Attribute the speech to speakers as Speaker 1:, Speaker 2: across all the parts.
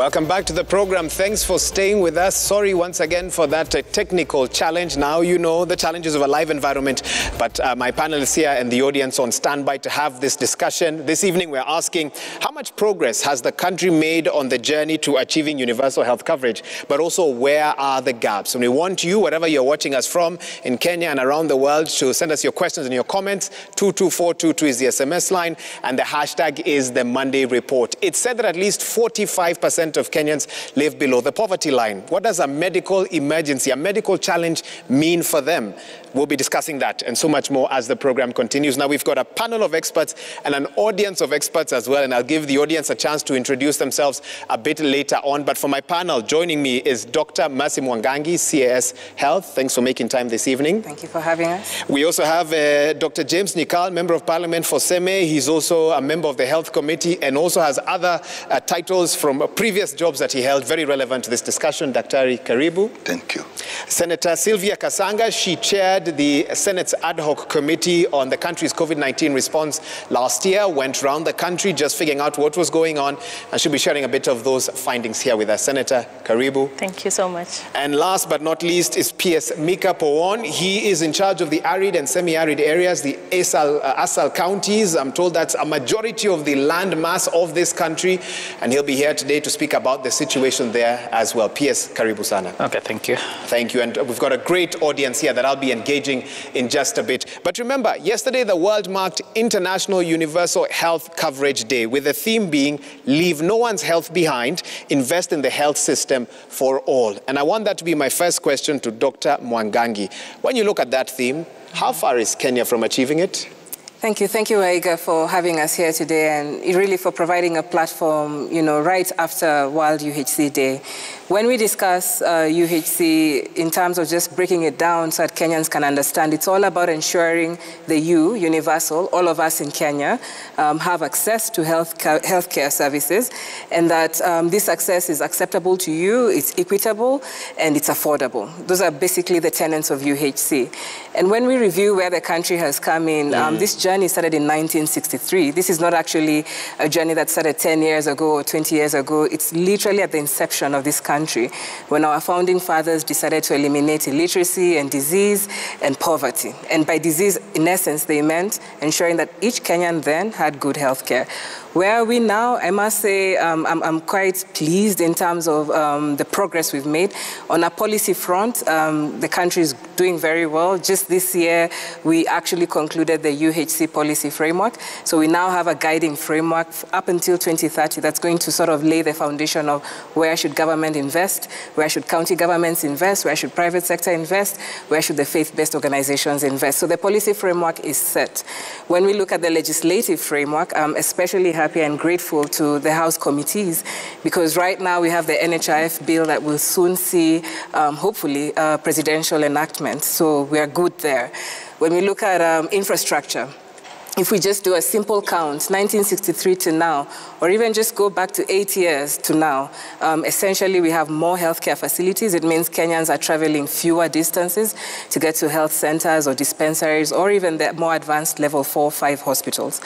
Speaker 1: Welcome back to the program. Thanks for staying with us. Sorry once again for that technical challenge. Now you know the challenges of a live environment, but my panelists here and the audience on standby to have this discussion. This evening we're asking how much progress has the country made on the journey to achieving universal health coverage, but also where are the gaps? And we want you, wherever you're watching us from, in Kenya and around the world, to send us your questions and your comments. 22422 is the SMS line, and the hashtag is the Monday Report. It's said that at least 45% of Kenyans live below the poverty line. What does a medical emergency, a medical challenge mean for them? We'll be discussing that and so much more as the program continues. Now we've got a panel of experts and an audience of experts as well, and I'll give the audience a chance to introduce themselves a bit later on. But for my panel, joining me is Dr. Mercy Mwangangi, CAS Health. Thanks for making time this evening.
Speaker 2: Thank you for having us.
Speaker 1: We also have Dr. James Nikal, Member of Parliament for Seme. He's also a member of the Health Committee and also has other titles from previous jobs that he held, very relevant to this discussion. Daktari, karibu.
Speaker 3: Thank you.
Speaker 1: Senator Sylvia Kasanga, she chaired the Senate's ad hoc committee on the country's COVID-19 response last year, went around the country just figuring out what was going on, and she'll be sharing a bit of those findings here with us. Senator, karibu.
Speaker 4: Thank you so much.
Speaker 1: And last but not least is PS Mika Powon. He is in charge of the arid and semi-arid areas, the ASAL counties. I'm told that's a majority of the land mass of this country, and he'll be here today to speak about the situation there as well. PS, karibu sana.
Speaker 5: Okay, thank you.
Speaker 1: Thank you, and we've got a great audience here that I'll be engaging in just a bit. But remember, yesterday the world marked International Universal Health Coverage Day, with the theme being Leave No One's Health Behind, Invest in the Health System for All. And I want that to be my first question to Dr. Mwangangi. When you look at that theme, how far is Kenya from achieving it?
Speaker 2: Thank you, Aiga, for having us here today and really for providing a platform, right after World UHC Day. When we discuss UHC in terms of just breaking it down so that Kenyans can understand, it's all about ensuring the universal, all of us in Kenya, have access to healthcare services, and that this access is acceptable to you, it's equitable, and it's affordable. Those are basically the tenets of UHC. And when we review where the country has come in, this journey started in 1963. This is not actually a journey that started 10 years ago or 20 years ago. It's literally at the inception of this country, when our founding fathers decided to eliminate illiteracy and disease and poverty. And by disease, in essence, they meant ensuring that each Kenyan then had good health care. Where are we now? I must say I'm quite pleased in terms of the progress we've made. On a policy front, the country is doing very well. Just this year, we actually concluded the UHC policy framework. So we now have a guiding framework up until 2030 that's going to sort of lay the foundation of where should government invest, where should county governments invest, where should private sector invest, where should the faith-based organizations invest. So the policy framework is set. When we look at the legislative framework, especially happy and grateful to the House committees, because right now we have the NHIF bill that will soon see, hopefully, presidential enactment. So we are good there. When we look at infrastructure, if we just do a simple count, 1963 to now, or even just go back to 8 years to now, essentially we have more healthcare facilities. It means Kenyans are traveling fewer distances to get to health centers or dispensaries, or even the more advanced level 4 or 5 hospitals.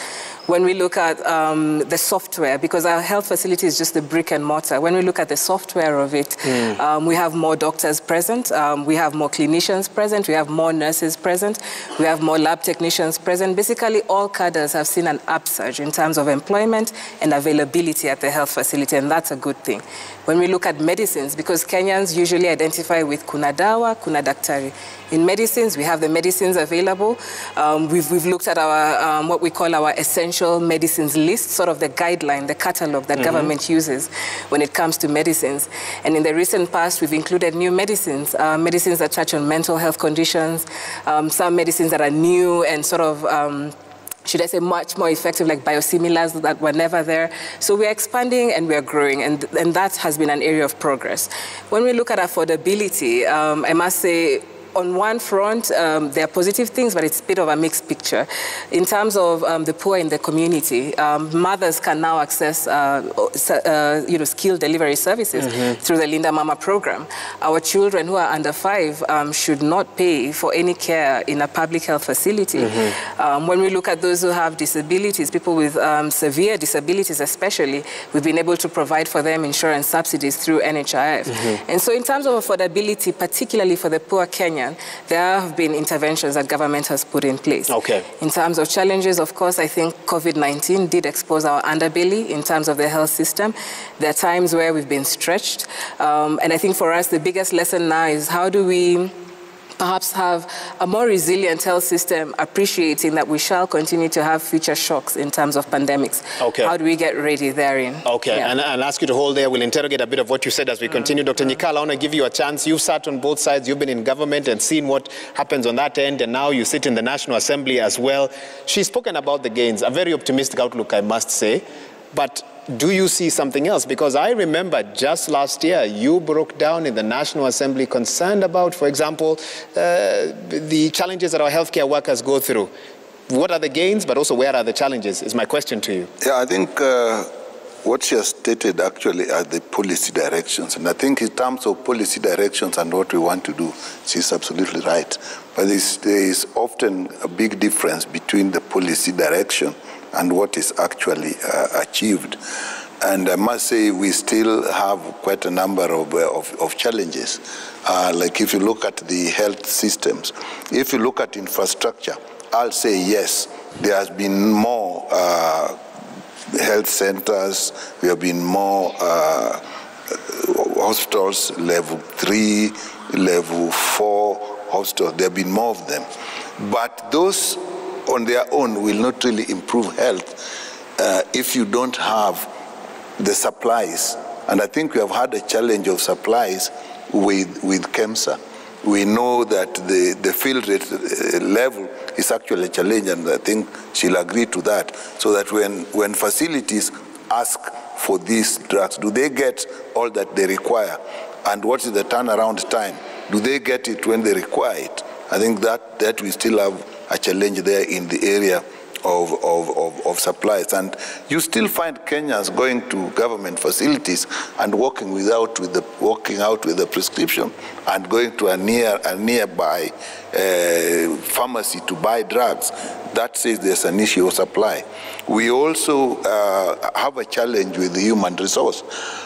Speaker 2: When we look at the software, because our health facility is just the brick and mortar, when we look at the software of it, we have more doctors present, we have more clinicians present, we have more nurses present, we have more lab technicians present. Basically, all cadres have seen an upsurge in terms of employment and availability at the health facility, and that's a good thing. When we look at medicines, because Kenyans usually identify with kuna dawa, kuna daktari. In medicines, we have the medicines available. We've looked at our what we call our essential medicines list, sort of the guideline, the catalog that government uses when it comes to medicines. And in the recent past, we've included new medicines, medicines that touch on mental health conditions, some medicines that are new and sort of should I say, much more effective, like biosimilars that were never there. So we're expanding and we're growing, and that has been an area of progress. When we look at affordability, I must say, on one front, there are positive things, but it's a bit of a mixed picture. In terms of the poor in the community, mothers can now access skilled delivery services through the Linda Mama program. Our children who are under 5 should not pay for any care in a public health facility. When we look at those who have disabilities, people with severe disabilities especially, we've been able to provide for them insurance subsidies through NHIF. And so in terms of affordability, particularly for the poor Kenyan, there have been interventions that government has put in place. In terms of challenges, of course, I think COVID-19 did expose our underbelly in terms of the health system. There are times where we've been stretched. And I think for us, the biggest lesson now is how do we perhaps have a more resilient health system, appreciating that we shall continue to have future shocks in terms of pandemics. How do we get ready therein?
Speaker 1: And I'll ask you to hold there. We'll interrogate a bit of what you said as we continue. Dr. Nyikala, I want to give you a chance. You've sat on both sides. You've been in government and seen what happens on that end, and now you sit in the National Assembly as well. She's spoken about the gains, a very optimistic outlook, I must say. But do you see something else? Because I remember just last year, you broke down in the National Assembly concerned about, for example, the challenges that our healthcare workers go through. What are the gains, but also where are the challenges, is my question to you.
Speaker 3: Yeah, I think what she has stated actually are the policy directions. And I think in terms of policy directions and what we want to do, she's absolutely right. But there is often a big difference between the policy direction and what is actually achieved. And I must say we still have quite a number of challenges. Like if you look at the health systems, if you look at infrastructure, I'll say yes, there has been more health centers, there have been more hospitals, level 3, level 4 hospitals, there have been more of them. But those on their own will not really improve health if you don't have the supplies. And I think we have had a challenge of supplies with KEMSA. We know that the field rate level is actually a challenge, and I think she'll agree to that, so that when facilities ask for these drugs, do they get all that they require? And what is the turnaround time? Do they get it when they require it? I think that we still have a challenge there in the area of supplies. And you still find Kenyans going to government facilities and walking out with the prescription and going to a nearby pharmacy to buy drugs. That says there's an issue of supply. We also have a challenge with the human resource.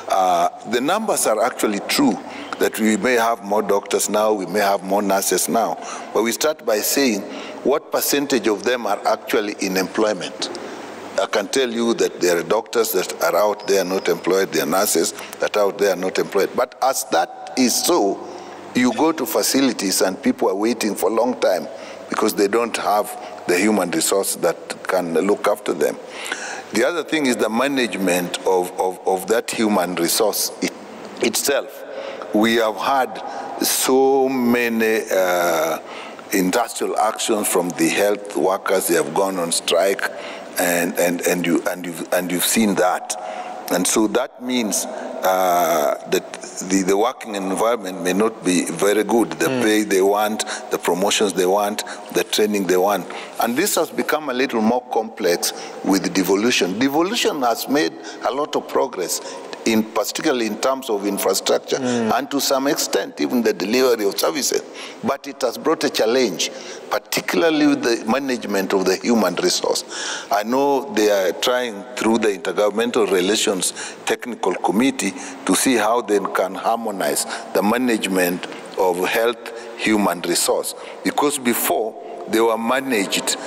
Speaker 3: The numbers are actually true, that we may have more doctors now, we may have more nurses now. But we start by saying, what percentage of them are actually in employment? I can tell you that there are doctors that are out there not employed, there are nurses that are out there not employed. But as that is so, you go to facilities and people are waiting for a long time because they don't have the human resource that can look after them. The other thing is the management of that human resource itself. We have had so many industrial actions from the health workers. They have gone on strike, and you've seen that. And so that means that the working environment may not be very good. The pay they want, the promotions they want, the training they want. And this has become a little more complex with devolution. Devolution has made a lot of progress, particularly in terms of infrastructure, and to some extent even the delivery of services. But it has brought a challenge, particularly with the management of the human resource. I know they are trying through the Intergovernmental Relations Technical Committee to see how they can harmonize the management of health human resource. Because before, they were managed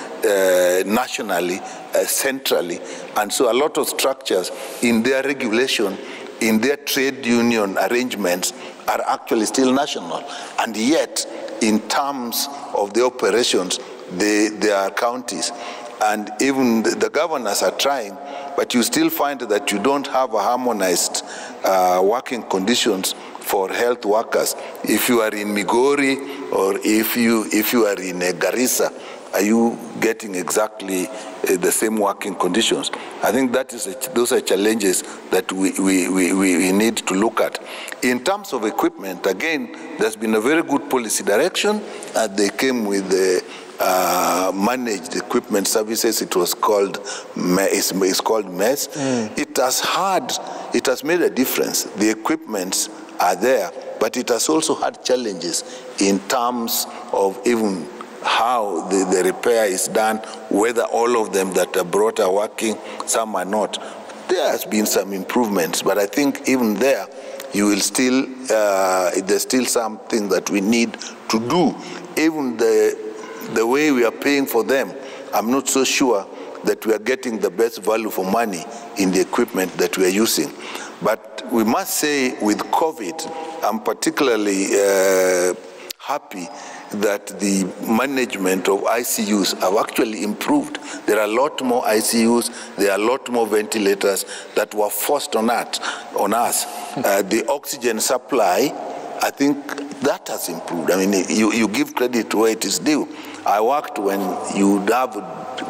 Speaker 3: nationally, centrally, and so a lot of structures in their regulation, in their trade union arrangements are actually still national. And yet, in terms of the operations, they are counties. And even the governors are trying, but you still find that you don't have a harmonized working conditions for health workers. If you are in Migori or if you are in Garissa, are you getting exactly the same working conditions? I think those are challenges that we need to look at. In terms of equipment, again, there's been a very good policy direction. They came with the managed equipment services. It was called it's called MES. It has made a difference. The equipments are there, but it has also had challenges in terms of even how the repair is done, whether all of them that are brought are working, some are not. There has been some improvements, but I think even there, you will still, there's still something that we need to do. Even the way we are paying for them, I'm not so sure that we are getting the best value for money in the equipment that we are using. But we must say with COVID, I'm particularly happy that the management of ICUs have actually improved. There are a lot more ICUs, there are a lot more ventilators that were forced on us. The oxygen supply, I think that has improved. I mean, you give credit where it is due. I worked when you have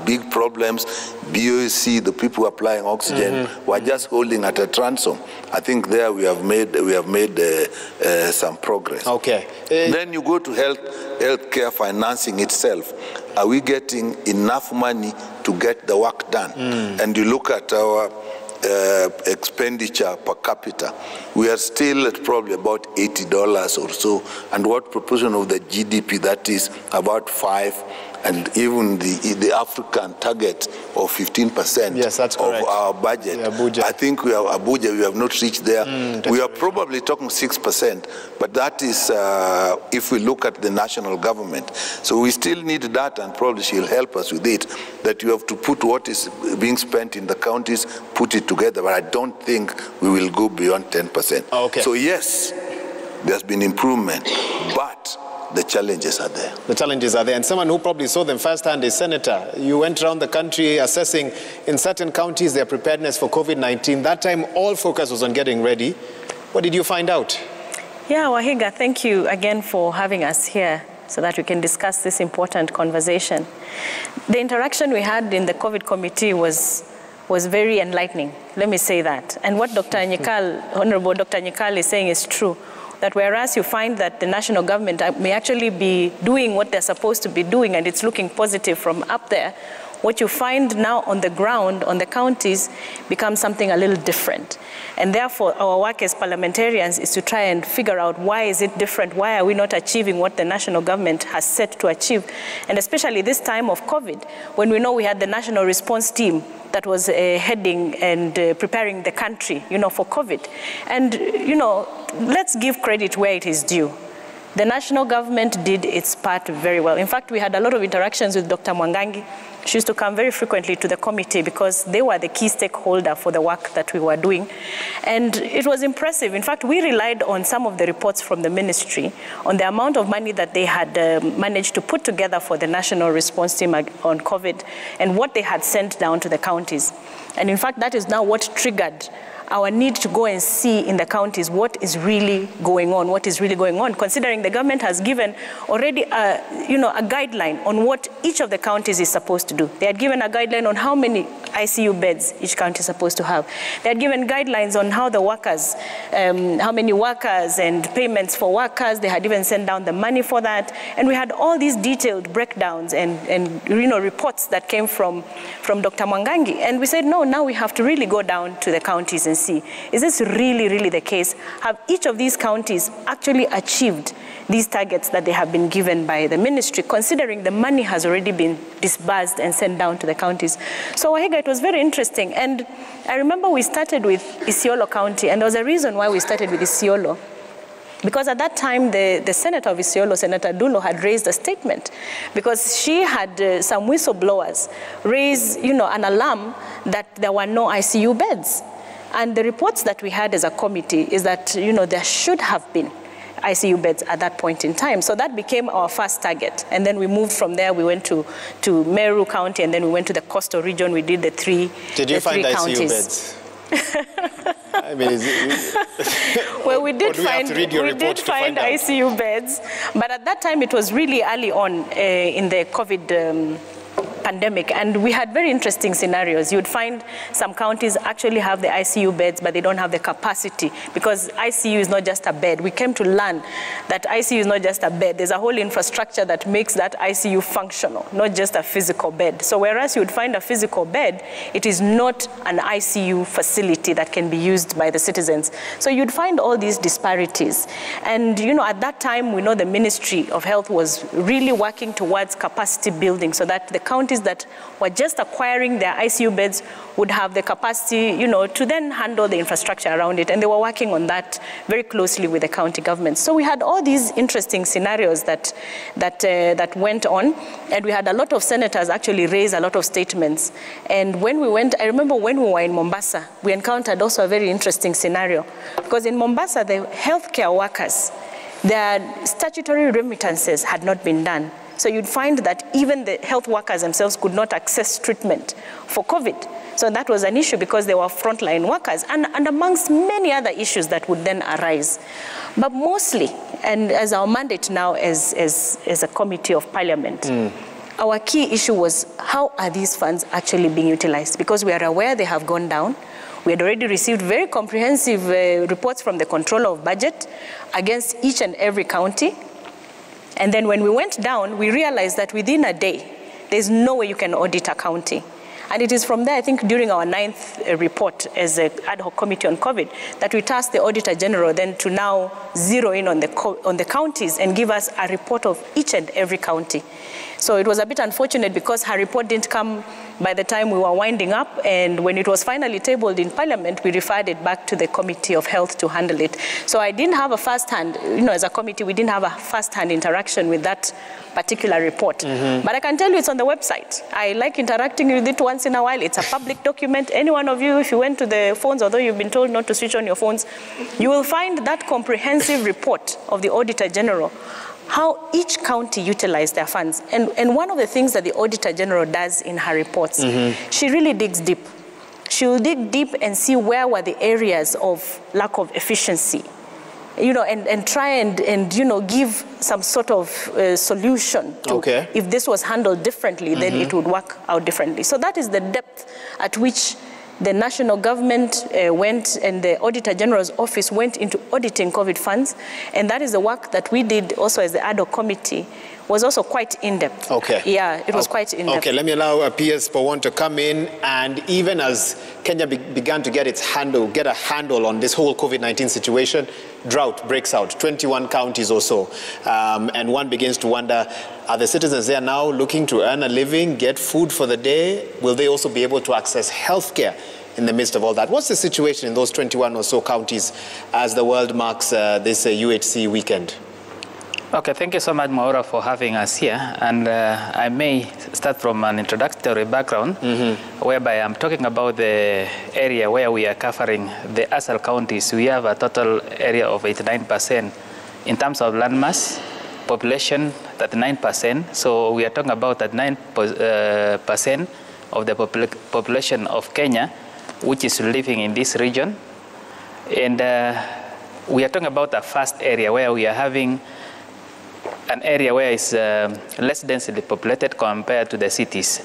Speaker 3: big problems, BOC, the people applying oxygen, were just holding at a transom. I think there we have made some progress.
Speaker 1: Okay.
Speaker 3: Then you go to healthcare financing itself. Are we getting enough money to get the work done? And you look at our expenditure per capita, we are still at probably about $80 or so. And what proportion of the GDP that is? About 5%. And even the African target of 15%
Speaker 1: yes, that's
Speaker 3: of
Speaker 1: correct.
Speaker 3: our budget. I think we have not reached there. We are probably talking 6%, but that is if we look at the national government. So we still need that, and probably she'll help us with it, that you have to put what is being spent in the counties, put it together, but I don't think we will go beyond 10%.
Speaker 1: Okay.
Speaker 3: So yes, there's been improvement, but the challenges are there.
Speaker 1: The challenges are there. And someone who probably saw them firsthand is Senator. You went around the country assessing in certain counties their preparedness for COVID-19. That time, all focus was on getting ready. What did you find out?
Speaker 4: Yeah, Wahiga, thank you again for having us here so that we can discuss this important conversation. The interaction we had in the COVID committee was very enlightening. Let me say that. And what Dr. Nyikal, Honorable Dr. Nyikal is saying is true. That whereas you find that the national government may actually be doing what they're supposed to be doing and it's looking positive from up there, what you find now on the ground, on the counties, becomes something a little different. And therefore, our work as parliamentarians is to try and figure out why is it different? Why are we not achieving what the national government has set to achieve? And especially this time of COVID, when we know we had the national response team that was heading and preparing the country, for COVID. And, let's give credit where it is due. The national government did its part very well. In fact, we had a lot of interactions with Dr. Mwangangi. She used to come very frequently to the committee because they were the key stakeholder for the work that we were doing. And it was impressive. In fact, we relied on some of the reports from the ministry on the amount of money that they had managed to put together for the national response team on COVID and what they had sent down to the counties. And in fact, that is now what triggered our need to go and see in the counties what is really going on, considering the government has given already a guideline on what each of the counties is supposed to do. They had given a guideline on how many ICU beds each county is supposed to have. They had given guidelines on how the workers, how many workers and payments for workers. They had even sent down the money for that. And we had all these detailed breakdowns and reports that came from Dr. Mwangangi. And we said, no, now we have to really go down to the counties and see, is this really the case? Have each of these counties actually achieved these targets that they have been given by the ministry, considering the money has already been disbursed and sent down to the counties? So Wahiga, it was very interesting. And I remember we started with Isiolo County, and there was a reason why we started with Isiolo. Because at that time, the senator of Isiolo, Senator Dulo, had raised a statement because she had some whistleblowers raise, an alarm that there were no ICU beds. And the reports that we had as a committee is that, there should have been ICU beds at that point in time. So that became our first target. And then we moved from there. We went to Meru County, and then we went to the coastal region. We did the three counties.
Speaker 1: Did you find ICU beds? I mean,
Speaker 2: well, we did find
Speaker 1: ICU
Speaker 2: beds, but at that time it was really early on in the COVID pandemic, and we had very interesting scenarios. You'd find some counties actually have the ICU beds, but they don't have the capacity, because ICU is not just a bed. We came to learn that ICU is not just a bed. There's a whole infrastructure that makes that ICU functional, not just a physical bed. So whereas you'd find a physical bed, it is not an ICU facility that can be used by the citizens. So you'd find all these disparities. And you know, at that time, we know the Ministry of Health was really working towards capacity building so that the counties that were just acquiring their ICU beds would have the capacity, you know, to then handle the infrastructure around it. And they were working on that very closely with the county governments. So we had all these interesting scenarios that went on, and we had a lot of senators actually raise a lot of statements. And when we went, I remember when we were in Mombasa, we encountered also a very interesting scenario, because in Mombasa, the healthcare workers, their statutory remittances had not been done. So you'd find that even the health workers themselves could not access treatment for COVID. So that was an issue because they were frontline workers, and amongst many other issues that would then arise. But mostly, and as our mandate now as a committee of parliament, our key issue was, how are these funds actually being utilized? Because we are aware they have gone down. We had already received very comprehensive reports from the Controller of Budget against each and every county. And then when we went down, we realized that within a day, there's no way you can audit a county. And it is from there, I think, during our 9th report as an ad hoc committee on COVID, that we tasked the Auditor General then to now zero in on the counties and give us a report of each and every county. So it was a bit unfortunate because her report didn't come by the time we were winding up, and when it was finally tabled in Parliament, we referred it back to the Committee of Health to handle it. So I didn't have a first-hand, you know, as a committee, we didn't have a first-hand interaction with that particular report. But I can tell you it's on the website. I like interacting with it once in a while. It's a public document. Any one of you, if you went to the phones, although you've been told not to switch on your phones, you will find that comprehensive report of the Auditor General, how each county utilized their funds. And one of the things that the Auditor General does in her reports, she really digs deep. She will dig deep and see where were the areas of lack of efficiency, you know, and try and you know, give some sort of solution to, if this was handled differently, then it would work out differently. So that is the depth at which the national government went, and the Auditor General's office went into auditing COVID funds, and that is the work that we did also as the ad hoc committee, was also quite in-depth. Yeah, it was quite in-depth.
Speaker 1: Okay, let me allow PS Pawon to come in, and even as Kenya began to get a handle on this whole COVID-19 situation, drought breaks out, 21 counties or so, and one begins to wonder, are the citizens there now looking to earn a living, get food for the day? Will they also be able to access healthcare in the midst of all that? What's the situation in those 21 or so counties as the world marks this UHC weekend?
Speaker 5: Okay, thank you so much, Maura, for having us here. And I may start from an introductory background, whereby I'm talking about the area where we are covering the ASAL counties. We have a total area of 89% in terms of landmass, population 39%. So we are talking about that 9% of the population of Kenya, which is living in this region. And we are talking about a vast area where we are having an area where it's less densely populated compared to the cities.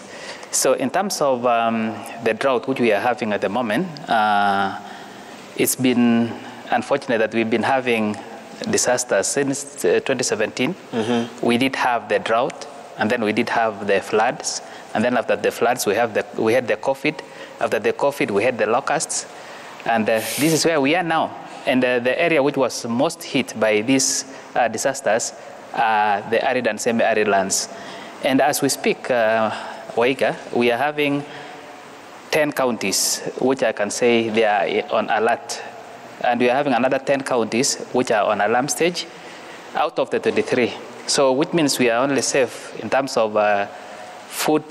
Speaker 5: So in terms of the drought which we are having at the moment, it's been unfortunate that we've been having disasters since 2017. We did have the drought, and then we did have the floods, and then after the floods we had the COVID. After the COVID we had the locusts, and this is where we are now. And the area which was most hit by these disasters the arid and semi-arid lands. And as we speak, Waiga, we are having 10 counties which I can say they are on alert. And we are having another 10 counties which are on alarm stage out of the 23. So which means we are only safe in terms of food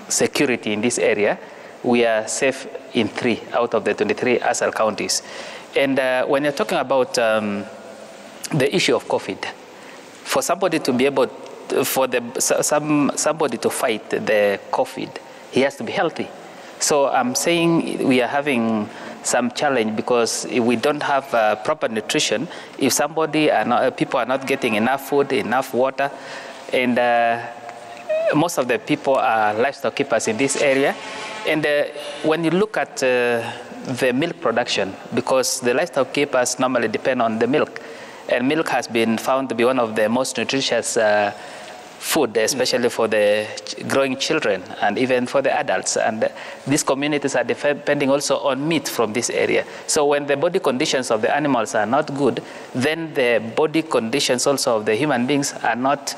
Speaker 5: security in this area. We are safe in 3 out of the 23 ASAL counties. And when you're talking about the issue of COVID, for somebody to be able, somebody to fight the COVID, he has to be healthy. So I'm saying we are having some challenge because if we don't have proper nutrition, if people are not getting enough food, enough water, and most of the people are livestock keepers in this area. And when you look at the milk production, because the livestock keepers normally depend on the milk, and milk has been found to be one of the most nutritious food, especially for the growing children and even for the adults. And these communities are depending also on meat from this area. So when the body conditions of the animals are not good, then the body conditions also of the human beings are not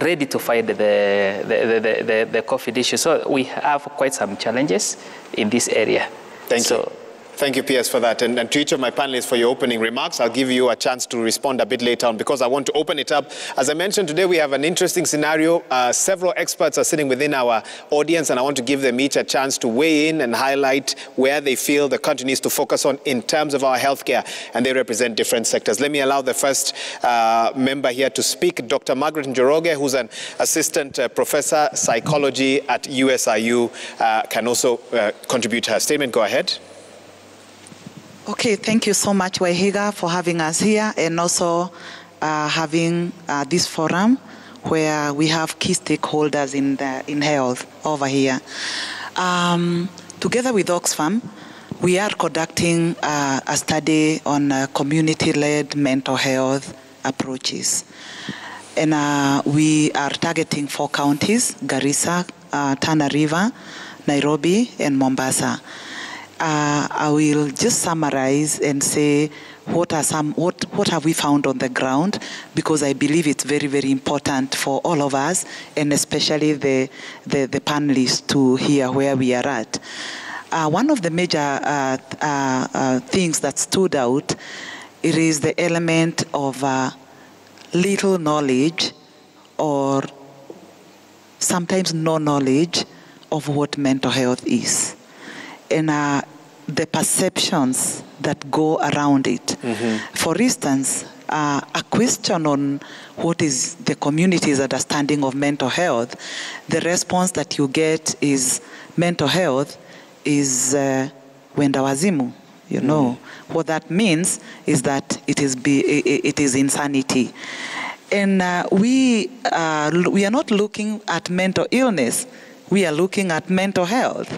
Speaker 5: ready to fight the COVID issue. So we have quite some challenges in this area.
Speaker 1: Thank you. Thank you, PS, for that. And to each of my panelists for your opening remarks. I'll give you a chance to respond a bit later on because I want to open it up. As I mentioned, today we have an interesting scenario. Several experts are sitting within our audience, and I want to give them each a chance to weigh in and highlight where they feel the country needs to focus on in terms of our healthcare, and they represent different sectors. Let me allow the first member here to speak, Dr. Margaret Jeroge, who's an assistant professor psychology at USIU, can also contribute her statement. Go ahead.
Speaker 6: Okay, thank you so much, Wahiga, for having us here and also having this forum where we have key stakeholders in health over here. Together with Oxfam, we are conducting a study on community-led mental health approaches. And we are targeting 4 counties, Garissa, Tana River, Nairobi, and Mombasa. I will just summarize and say what have we found on the ground, because I believe it's very, very important for all of us, and especially the panelists to hear where we are at. One of the major things that stood out, it is the element of little knowledge or sometimes no knowledge of what mental health is. And the perceptions that go around it. Mm-hmm. For instance, a question on what is the community's understanding of mental health, the response that you get is mental health is wenda wazimu. You know, what that means is that it is insanity. And we are not looking at mental illness. We are looking at mental health.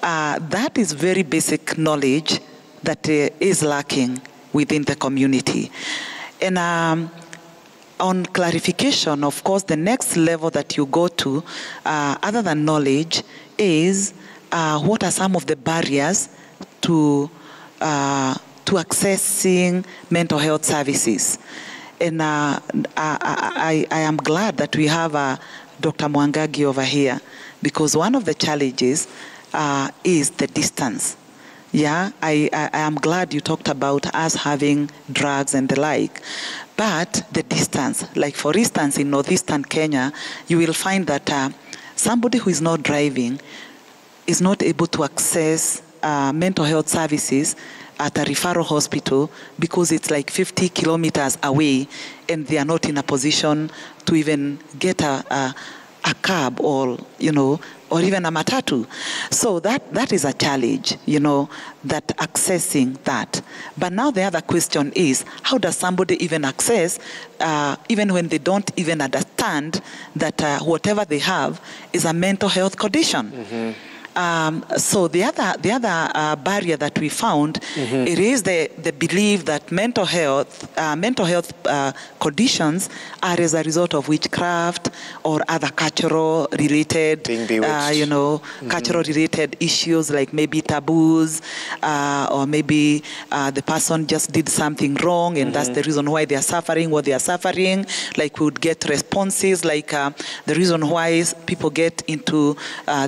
Speaker 6: That is very basic knowledge that is lacking within the community. And on clarification, of course, the next level that you go to, other than knowledge, is what are some of the barriers to accessing mental health services. And I am glad that we have Dr. Mwangagi over here, because one of the challenges is the distance. Yeah, I am glad you talked about us having drugs and the like, but the distance, like for instance in northeastern Kenya, you will find that somebody who is not driving is not able to access mental health services at a referral hospital because it's like 50 kilometers away and they are not in a position to even get a cab or, you know, or even a matatu. So that is a challenge, you know, that accessing that. But now the other question is, how does somebody even access, even when they don't even understand that whatever they have is a mental health condition? Mm-hmm. So the other barrier that we found, it is the belief that mental health conditions are as a result of witchcraft or other cultural related, cultural related issues like maybe taboos, or maybe the person just did something wrong and that's the reason why they are suffering what they are suffering. Like we would get responses like the reason why people get into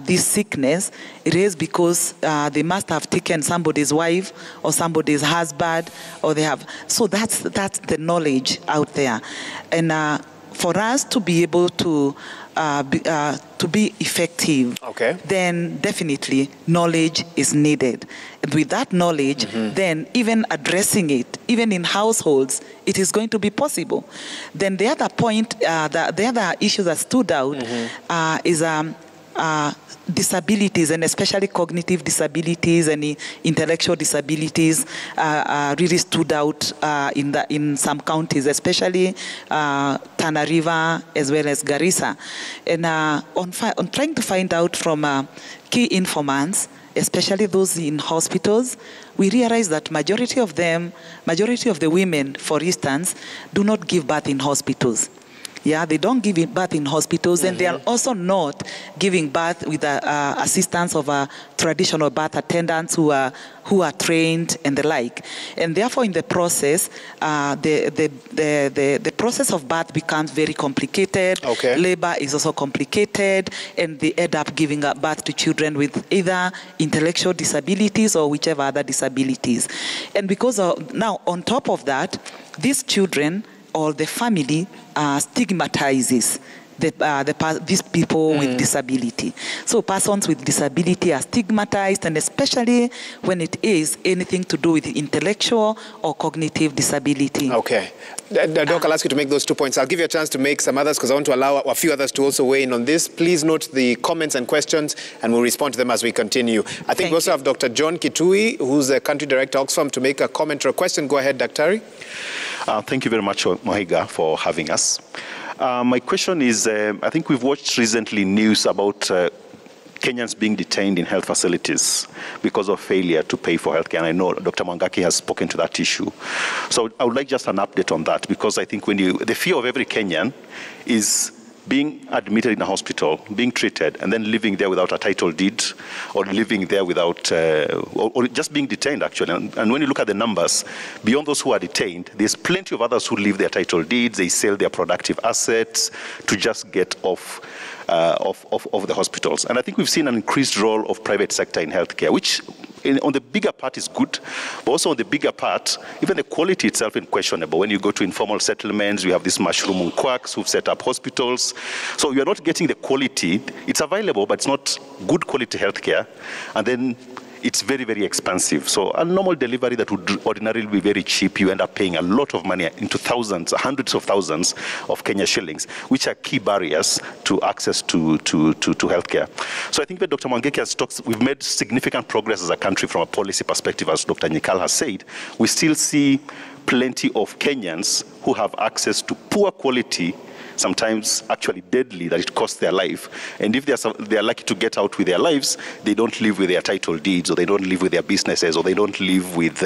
Speaker 6: this sickness, it is because they must have taken somebody's wife or somebody's husband, or they have. So that's the knowledge out there, and for us to be able to be effective, then definitely knowledge is needed. And with that knowledge, then even addressing it, even in households, it is going to be possible. Then the other point, the other issue that stood out is disabilities, and especially cognitive disabilities and intellectual disabilities, really stood out in some counties, especially Tana River as well as Garissa. And on trying to find out from key informants, especially those in hospitals, we realize that majority of the women, for instance, do not give birth in hospitals. Yeah, they don't give birth in hospitals, and they are also not giving birth with the assistance of traditional birth attendants who are trained and the like. And therefore, in the process, the process of birth becomes very complicated.
Speaker 1: Okay.
Speaker 6: Labor is also complicated, and they end up giving birth to children with either intellectual disabilities or whichever other disabilities. And because now, on top of that, these children or the family stigmatizes these people with disability. So persons with disability are stigmatized, and especially when it is anything to do with intellectual or cognitive disability.
Speaker 1: Okay. Doc, I'll ask you to make those 2 points. I'll give you a chance to make some others because I want to allow a few others to also weigh in on this. Please note the comments and questions, and we'll respond to them as we continue. I think we also have Dr. John Kitui, who's the Country Director, Oxfam, to make a comment or a question. Go ahead, Daktari.
Speaker 7: Thank you very much, Mahiga, for having us. My question is, I think we've watched recently news about Kenyans being detained in health facilities because of failure to pay for healthcare. And I know Dr. Mwangaki has spoken to that issue. So I would like just an update on that, because I think the fear of every Kenyan is being admitted in a hospital, being treated, and then living there without a title deed, or living there without, or just being detained, actually. And when you look at the numbers, beyond those who are detained, there's plenty of others who leave their title deeds, they sell their productive assets to just get off of the hospitals. And I think we've seen an increased role of private sector in healthcare, which on the bigger part is good, but also on the bigger part, even the quality itself is questionable. When you go to informal settlements, we have these mushroom quacks who've set up hospitals. So you're not getting the quality. It's available, but it's not good quality healthcare. And then it's very, very expensive. So a normal delivery that would ordinarily be very cheap, you end up paying a lot of money, into thousands, hundreds of thousands of Kenya shillings, which are key barriers to access to healthcare. So I think that Dr. Mwangeki has talked, we've made significant progress as a country from a policy perspective, as Dr. Nyikal has said. We still see plenty of Kenyans who have access to poor quality, sometimes actually deadly, that it costs their life. And if they're lucky to get out with their lives, they don't live with their title deeds, or they don't live with their businesses, or they don't live with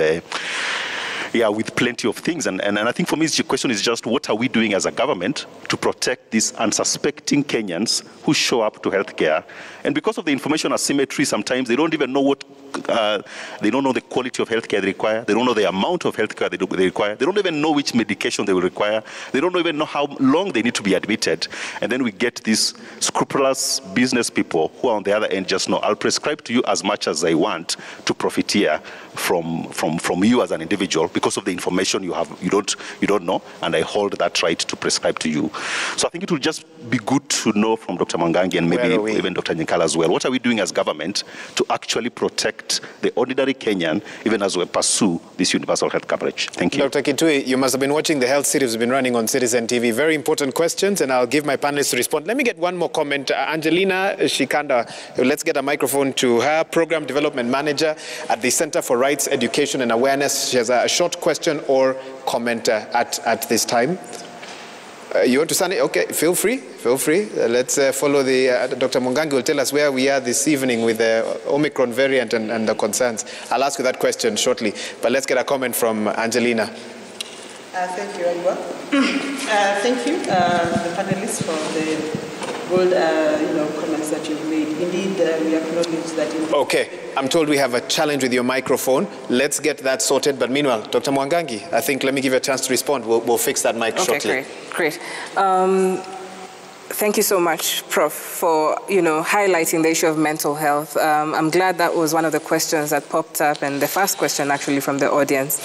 Speaker 7: with plenty of things. And I think for me, the question is just, what are we doing as a government to protect these unsuspecting Kenyans who show up to healthcare? And because of the information asymmetry, sometimes they don't even know they don't know the quality of healthcare they require. They don't know the amount of healthcare they require. They don't even know which medication they will require. They don't even know how long they need to be admitted. And then we get these scrupulous business people who are on the other end just know, I'll prescribe to you as much as I want to profiteer from you as an individual because of the information you don't know, and I hold that right to prescribe to you. So I think it will just be good to know from Dr. Mwangangi and maybe even Dr. Nyikal as well, what are we doing as government to actually protect the ordinary Kenyan, even as we pursue this universal health coverage? Thank you.
Speaker 1: Dr. Kitui, you must have been watching the health series we've been running on Citizen TV. Very important questions, and I'll give my panelists to respond. Let me get one more comment. Angelina Shikanda, let's get a microphone to her, Program Development Manager at the Center for Rights, Education and Awareness. She has a short question or comment at this time. You want to stand it? Okay, feel free. Let's follow the, Dr. Mwangangi will tell us where we are this evening with the Omicron variant and the concerns. I'll ask you that question shortly, but let's get a comment from Angelina.
Speaker 8: Thank you, Edward. Thank you, the panelists, for the bold comments that you've made. Indeed, we acknowledge that.
Speaker 1: Okay, I'm told we have a challenge with your microphone. Let's get that sorted. But meanwhile, Dr. Mwangangi, I think let me give you a chance to respond. We'll fix that mic shortly.
Speaker 2: Okay, great. Thank you so much, Prof, for highlighting the issue of mental health. I'm glad that was one of the questions that popped up, and the first question actually from the audience.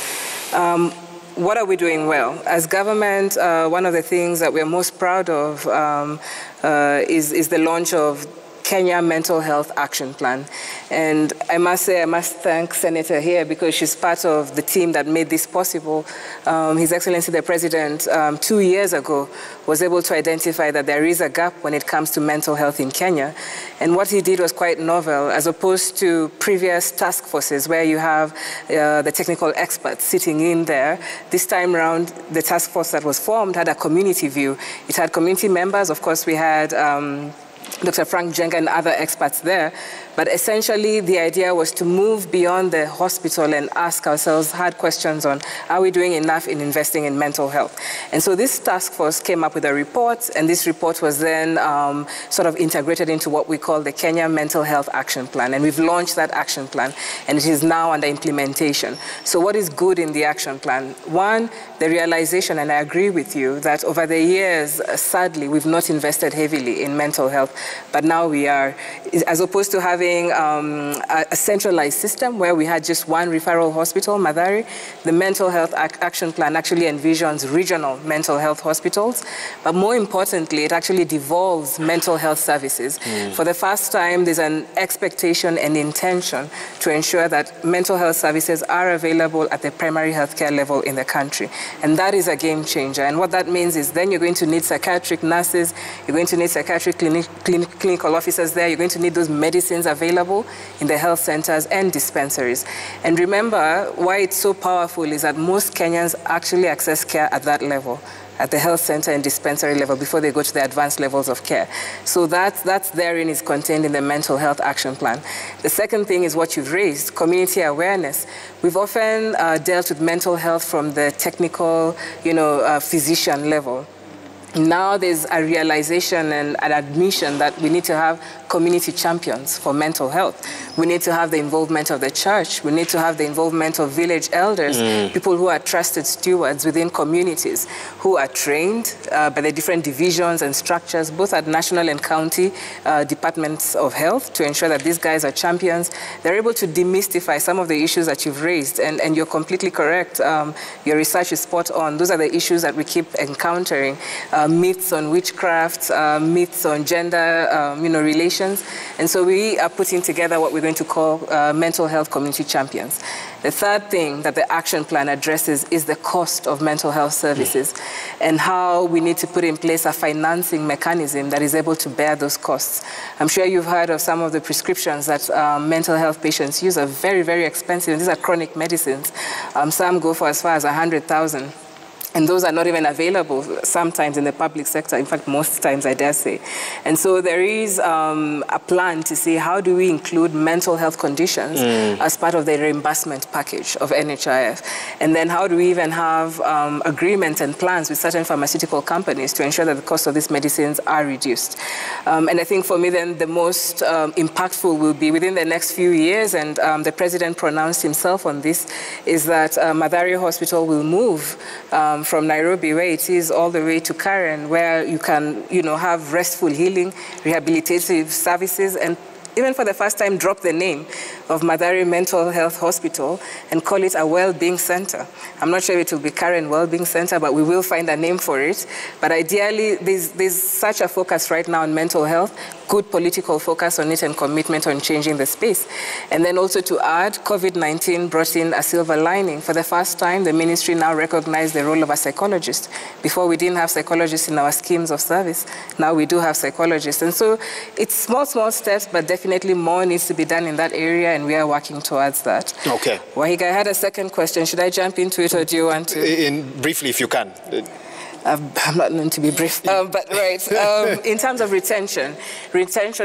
Speaker 2: What are we doing well? As government, one of the things that we're most proud of is the launch of Kenya Mental Health Action Plan. And I must say, I must thank Senator here because she's part of the team that made this possible. His Excellency the President, 2 years ago, was able to identify that there is a gap when it comes to mental health in Kenya. And what he did was quite novel, as opposed to previous task forces where you have the technical experts sitting in there. This time around, the task force that was formed had a community view. It had community members. Of course, we had Dr. Frank Jenga and other experts there. But essentially, the idea was to move beyond the hospital and ask ourselves hard questions on, are we doing enough in investing in mental health? And so this task force came up with a report, and this report was then sort of integrated into what we call the Kenya Mental Health Action Plan. And we've launched that action plan, and it is now under implementation. So what is good in the action plan? One, the realization, and I agree with you, that over the years, sadly, we've not invested heavily in mental health, but now we are. As opposed to having a centralized system where we had just one referral hospital, Mathare, the Mental Health Action Plan actually envisions regional mental health hospitals. But more importantly, it actually devolves mental health services. For the first time, there's an expectation and intention to ensure that mental health services are available at the primary healthcare level in the country. And that is a game changer. And what that means is then you're going to need psychiatric nurses, you're going to need psychiatric clinical officers there, you're going to need those medicines available in the health centers and dispensaries. And remember, why it's so powerful is that most Kenyans actually access care at that level, at the health center and dispensary level, before they go to the advanced levels of care. So that's therein is contained in the Mental Health Action Plan. The second thing is what you've raised, community awareness. We've often dealt with mental health from the technical, physician level. Now there's a realization and an admission that we need to have community champions for mental health. We need to have the involvement of the church. We need to have the involvement of village elders, people who are trusted stewards within communities, who are trained by the different divisions and structures, both at national and county departments of health, to ensure that these guys are champions. They're able to demystify some of the issues that you've raised, and you're completely correct. Your research is spot on. Those are the issues that we keep encountering. Myths on witchcraft, myths on gender, relations. And so we are putting together what we're going to call mental health community champions. The third thing that the action plan addresses is the cost of mental health services and how we need to put in place a financing mechanism that is able to bear those costs. I'm sure you've heard of some of the prescriptions that mental health patients use are very, very expensive. And these are chronic medicines. Some go for as far as 100,000. And those are not even available sometimes in the public sector, in fact, most times, I dare say. And so there is a plan to see how do we include mental health conditions as part of the reimbursement package of NHIF. And then how do we even have agreements and plans with certain pharmaceutical companies to ensure that the cost of these medicines are reduced. And I think for me then the most impactful will be within the next few years, and the President pronounced himself on this, is that Mathare Hospital will move from Nairobi, where it is, all the way to Karen, where you can, have restful healing, rehabilitative services, and even for the first time, drop the name of Mathare Mental Health Hospital and call it a well-being center. I'm not sure if it will be Karen Well-being Center, but we will find a name for it. But ideally, there's such a focus right now on mental health, good political focus on it and commitment on changing the space. And then also to add, COVID-19 brought in a silver lining. For the first time, the ministry now recognized the role of a psychologist. Before, we didn't have psychologists in our schemes of service. Now we do have psychologists. And so it's small, small steps, but definitely more needs to be done in that area, and we are working towards that. Okay. Wahiga, I had a second question. Should I jump into it, or do you want to?
Speaker 1: Briefly, if you can.
Speaker 2: I'm not known to be brief, but right. In terms of retention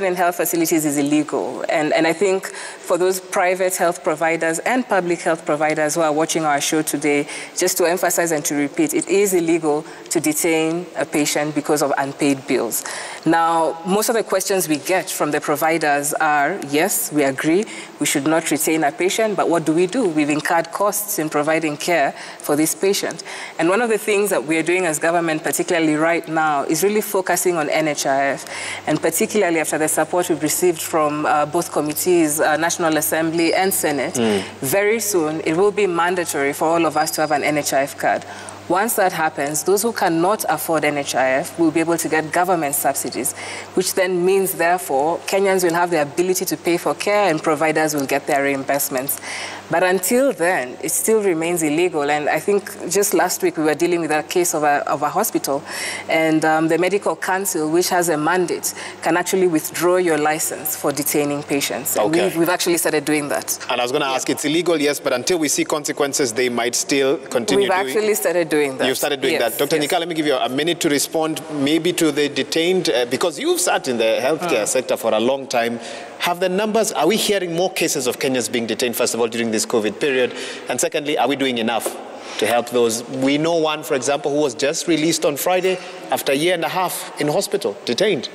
Speaker 2: in health facilities is illegal. And I think for those private health providers and public health providers who are watching our show today, just to emphasize and to repeat, it is illegal to detain a patient because of unpaid bills. Now, most of the questions we get from the providers are, yes, we agree, we should not retain a patient, but what do? We've incurred costs in providing care for this patient. And one of the things that we are doing as government, particularly right now, is really focusing on NHIF, and particularly after the support we've received from both committees, National Assembly and Senate, very soon it will be mandatory for all of us to have an NHIF card. Once that happens, those who cannot afford NHIF will be able to get government subsidies, which then means, therefore, Kenyans will have the ability to pay for care and providers will get their reimbursements. But until then, it still remains illegal. And I think just last week we were dealing with a case of a hospital, and the Medical Council, which has a mandate, can actually withdraw your license for detaining patients. And we've actually started doing that.
Speaker 1: And I was going to ask, it's illegal, yes, but until we see consequences, they might still continue doing it.
Speaker 2: We've actually started doing that.
Speaker 1: You've started doing that. Dr. Nika, let me give you a minute to respond maybe to the detained, because you've sat in the healthcare sector for a long time. Have the numbers, are we hearing more cases of Kenyans being detained, first of all, during this COVID period? And secondly, are we doing enough to help those? We know one, for example, who was just released on Friday after a year and a half in hospital, detained.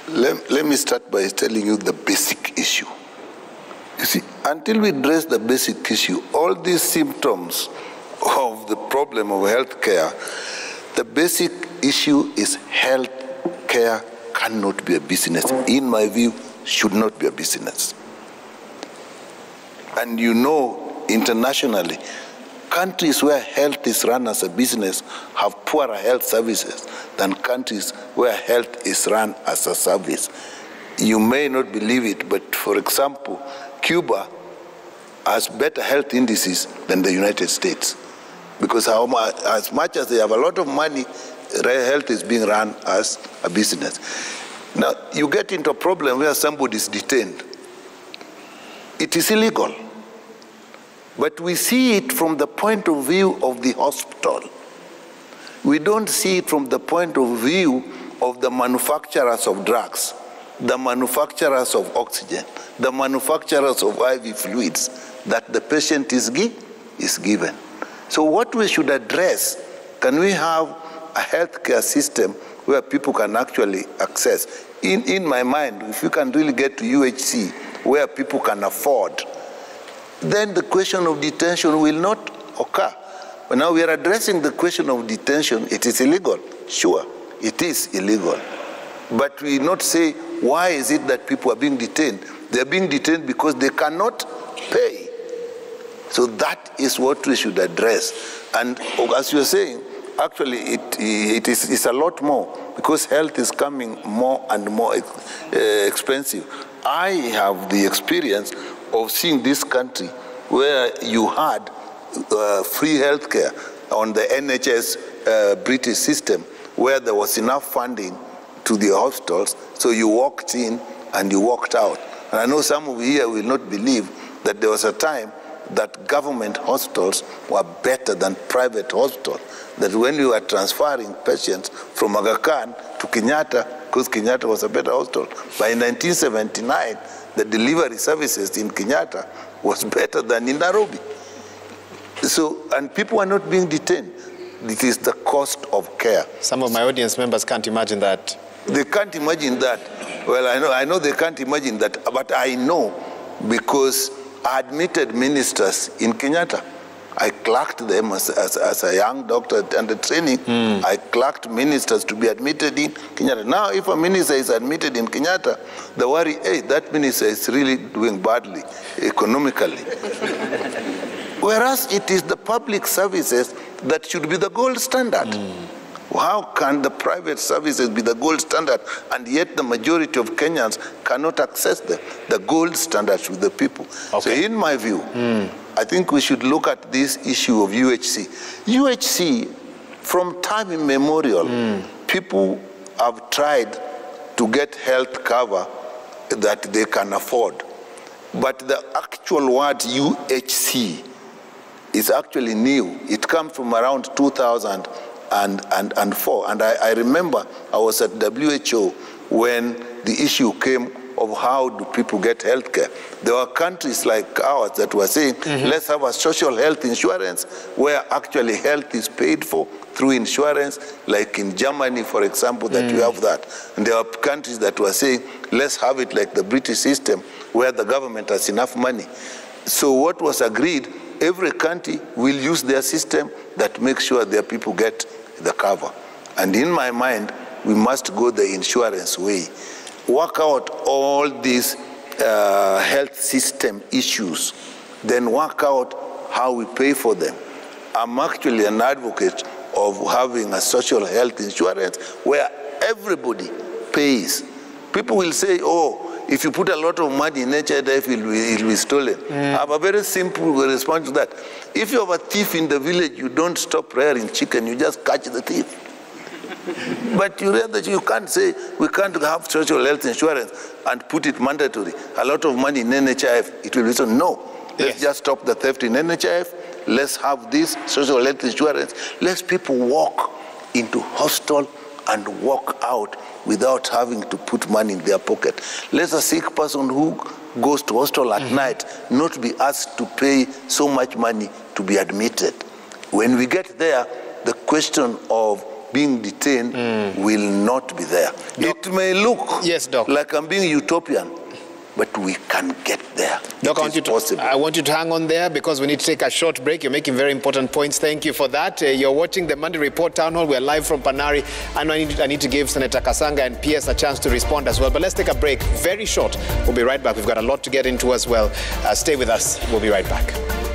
Speaker 3: Let me start by telling you the basic issue. You see, until we address the basic issue, all these symptoms of the problem of healthcare, the basic issue is health care cannot be a business. In my view, should not be a business. And you know, internationally, countries where health is run as a business have poorer health services than countries where health is run as a service. You may not believe it, but for example, Cuba has better health indices than the United States. Because as much as they have a lot of money, health is being run as a business. Now, you get into a problem where somebody is detained. It is illegal. But we see it from the point of view of the hospital. We don't see it from the point of view of the manufacturers of drugs, the manufacturers of oxygen, the manufacturers of IV fluids that the patient is given. So what we should address, can we have a healthcare system where people can actually access? In my mind, if you can really get to UHC where people can afford, then the question of detention will not occur. But now we are addressing the question of detention. It is illegal. Sure, it is illegal. But we not say, why is it that people are being detained? They are being detained because they cannot pay. So that is what we should address. And as you're saying, actually it's a lot more, because health is coming more and more expensive. I have the experience of seeing this country where you had free healthcare on the NHS British system, where there was enough funding to the hospitals, so you walked in and you walked out. And I know some of you here will not believe that there was a time that government hospitals were better than private hospitals. That when you were transferring patients from Aga Khan to Kenyatta, because Kenyatta was a better hospital, by 1979, the delivery services in Kenyatta was better than in Nairobi. So, and people are not being detained. It is the cost of care.
Speaker 1: Some of my audience members can't imagine that.
Speaker 3: They can't imagine that. Well, I know they can't imagine that, but I know because I admitted ministers in Kenyatta. I clerked them as a young doctor under training. I clerked ministers to be admitted in Kenyatta. Now, if a minister is admitted in Kenyatta, the worry, hey, that minister is really doing badly economically. Whereas it is the public services that should be the gold standard. How can the private services be the gold standard, and yet the majority of Kenyans cannot access them? The gold standard should be the people. Okay. So in my view, I think we should look at this issue of UHC. UHC, from time immemorial, people have tried to get health cover that they can afford. But the actual word UHC is actually new. It comes from around 2004. And I remember I was at WHO when the issue came of how do people get health care. There were countries like ours that were saying, let's have a social health insurance where actually health is paid for through insurance, like in Germany, for example, that you have that. And there are countries that were saying, let's have it like the British system where the government has enough money. So what was agreed, every country will use their system that makes sure their people get the cover. And in my mind, we must go the insurance way. Work out all these health system issues, then work out how we pay for them. I'm actually an advocate of having a social health insurance where everybody pays. People will say, oh, if you put a lot of money in NHIF, it will be stolen. I have a very simple response to that. If you have a thief in the village, you don't stop rearing chicken, you just catch the thief. But you can't say we can't have social health insurance and put it mandatory. A lot of money in NHIF, it will be so. No, let's just stop the theft in NHIF. Let's have this social health insurance. Let people walk into hospital and walk out without having to put money in their pocket. Let a sick person who goes to hospital at night not be asked to pay so much money to be admitted. When we get there, the question of being detained will not be there. Doc, it may look like I'm being utopian, but we can get there.
Speaker 1: Doc, I want you to hang on there because we need to take a short break. You're making very important points. Thank you for that. You're watching the Monday Report Town Hall. We're live from Panari. And I need to give Senator Kasanga and PS a chance to respond as well. But let's take a break. Very short. We'll be right back. We've got a lot to get into as well. Stay with us. We'll be right back.